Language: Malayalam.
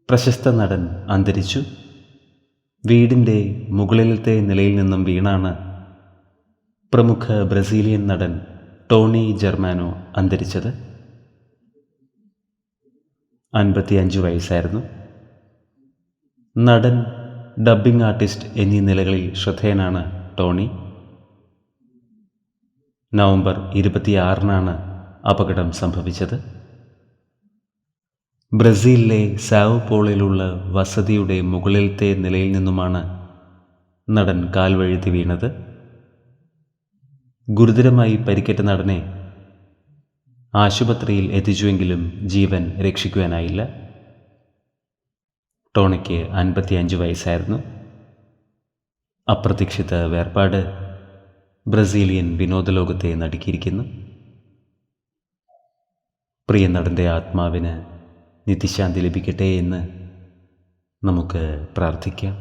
പ്രശസ്ത നടൻ അന്തരിച്ചു. വീടിൻ്റെ മുകളിലത്തെ നിലയിൽ നിന്നും വീണാണ് പ്രമുഖ ബ്രസീലിയൻ നടൻ ടോണി ജെർമാനോ അന്തരിച്ചത്. 55 വയസ്സായിരുന്നു. നടൻ, ഡബ്ബിംഗ് ആർട്ടിസ്റ്റ് എന്നീ നിലകളിൽ ശ്രദ്ധേയനാണ് ടോണി. നവംബർ 26-നാണ് അപകടം സംഭവിച്ചത്. ബ്രസീലിലെ സാവോ പോളോയിലുള്ള വസതിയുടെ മുകളിലത്തെ നിലയിൽ നിന്നുമാണ് നടൻ കാൽവഴുതി വീണത്. ഗുരുതരമായി പരിക്കേറ്റ നടനെ ആശുപത്രിയിൽ എത്തിച്ചുവെങ്കിലും ജീവൻ രക്ഷിക്കുവാനായില്ല. ടോണിക്ക് 55 വയസ്സായിരുന്നു. അപ്രതീക്ഷിത വേർപാട് ബ്രസീലിയൻ വിനോദലോകത്തെ നടുക്കിയിരിക്കുന്നു. പ്രിയ നടൻ്റെ ആത്മാവിന് നിത്യശാന്തി ലഭിക്കട്ടെ എന്ന് നമുക്ക് പ്രാർത്ഥിക്കാം.